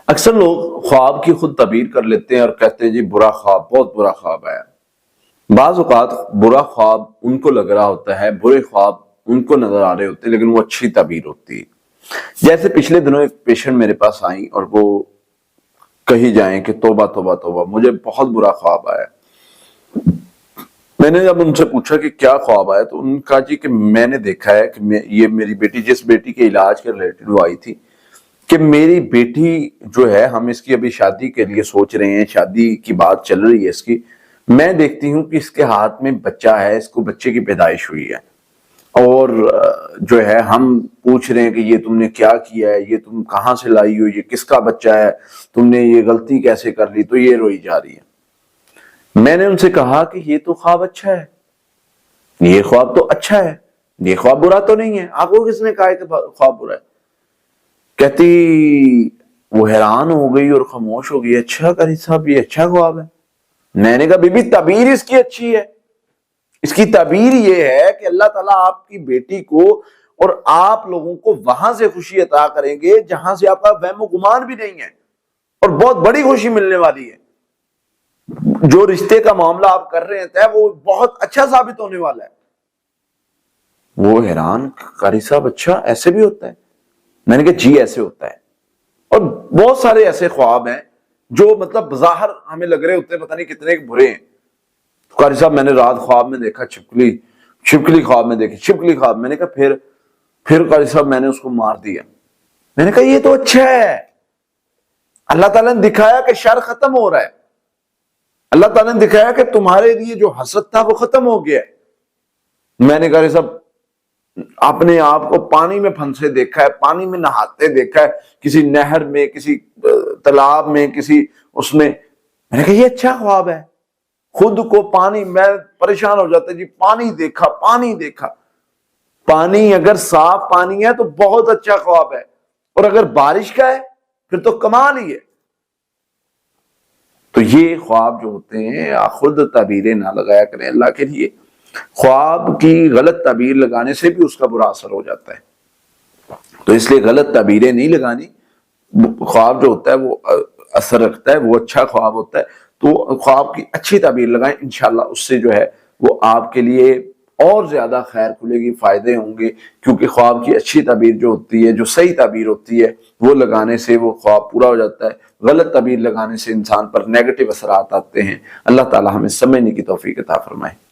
اکثر لوگ خواب کی خود تعبیر کر لیتے ہیں اور کہتے ہیں جی برا خواب، بہت برا خواب آیا۔ بعض اوقات برا خواب ان کو لگ رہا ہوتا ہے، برے خواب ان کو نظر آ رہے ہوتے ہیں، لیکن وہ اچھی تعبیر ہوتی ہے۔ جیسے پچھلے دنوں ایک پیشنٹ میرے پاس آئیں اور وہ کہی جائیں کہ توبہ توبہ توبہ، مجھے بہت برا خواب آیا۔ میں نے جب ان سے پوچھا کہ کیا خواب آیا تو ان کا جی کہ میں نے دیکھا ہے کہ یہ میری بیٹی، جس بیٹی کے علاج کے ریلیٹڈ وہ آئی تھی، کہ میری بیٹی جو ہے، ہم اس کی ابھی شادی کے لیے سوچ رہے ہیں، شادی کی بات چل رہی ہے اس کی، میں دیکھتی ہوں کہ اس کے ہاتھ میں بچہ ہے، اس کو بچے کی پیدائش ہوئی ہے، اور جو ہے ہم پوچھ رہے ہیں کہ یہ تم نے کیا کیا ہے، یہ تم کہاں سے لائی ہو، یہ کس کا بچہ ہے، تم نے یہ غلطی کیسے کر لی؟ تو یہ روئی جا رہی ہے۔ میں نے ان سے کہا کہ یہ تو خواب اچھا ہے، یہ خواب تو اچھا ہے، یہ خواب برا تو نہیں ہے، آپ کو کس نے کہا کہ خواب برا ہے؟ کہتی وہ حیران ہو گئی اور خاموش ہو گئی، اچھا قاری صاحب یہ اچھا خواب ہے؟ میں نے کہا بی بی تعبیر اس کی اچھی ہے، اس کی تعبیر یہ ہے کہ اللہ تعالیٰ آپ کی بیٹی کو اور آپ لوگوں کو وہاں سے خوشی عطا کریں گے جہاں سے آپ کا وہم و گمان بھی نہیں ہے، اور بہت بڑی خوشی ملنے والی ہے۔ جو رشتے کا معاملہ آپ کر رہے ہیں وہ بہت اچھا ثابت ہونے والا ہے۔ وہ حیران، قاری صاحب اچھا ایسے بھی ہوتا ہے؟ میں نے کہا جی ایسے ہوتا ہے، اور بہت سارے ایسے خواب ہیں جو مطلب بظاہر ہمیں لگ رہے ہوتے ہیں پتہ نہیں کتنے برے ہیں۔ قاری صاحب میں نے رات خواب میں دیکھا چھپکلی خواب میں دیکھی، چھپکلی خواب، میں نے کہا پھر قاری صاحب میں نے اس کو مار دیا۔ میں نے کہا یہ تو اچھا ہے، اللہ تعالیٰ نے دکھایا کہ شر ختم ہو رہا ہے، اللہ تعالیٰ نے دکھایا کہ تمہارے لیے جو حسد تھا وہ ختم ہو گیا ہے۔ میں نے کہا صاحب اپنے آپ کو پانی میں پھنسے دیکھا ہے، پانی میں نہاتے دیکھا ہے، کسی نہر میں، کسی تالاب میں، کسی اس میں نے کہا یہ اچھا خواب ہے۔ خود کو پانی، میں پریشان ہو جاتا جی، پانی دیکھا، پانی دیکھا۔ پانی اگر صاف پانی ہے تو بہت اچھا خواب ہے، اور اگر بارش کا ہے پھر تو کمال ہی ہے۔ تو یہ خواب جو ہوتے ہیں خود تعبیریں نہ لگایا کریں اللہ کے لیے۔ خواب کی غلط تعبیر لگانے سے بھی اس کا برا اثر ہو جاتا ہے، تو اس لیے غلط تعبیریں نہیں لگانی۔ خواب جو ہوتا ہے وہ اثر رکھتا ہے، وہ اچھا خواب ہوتا ہے، تو خواب کی اچھی تعبیر لگائیں، انشاءاللہ اس سے جو ہے وہ آپ کے لیے اور زیادہ خیر کھلے گی، فائدے ہوں گے، کیونکہ خواب کی اچھی تعبیر جو ہوتی ہے، جو صحیح تعبیر ہوتی ہے، وہ لگانے سے وہ خواب پورا ہو جاتا ہے۔ غلط تعبیر لگانے سے انسان پر نیگیٹو اثرات آتے ہیں۔ اللہ تعالی ہمیں سمجھنے کی توفیق عطا فرمائے۔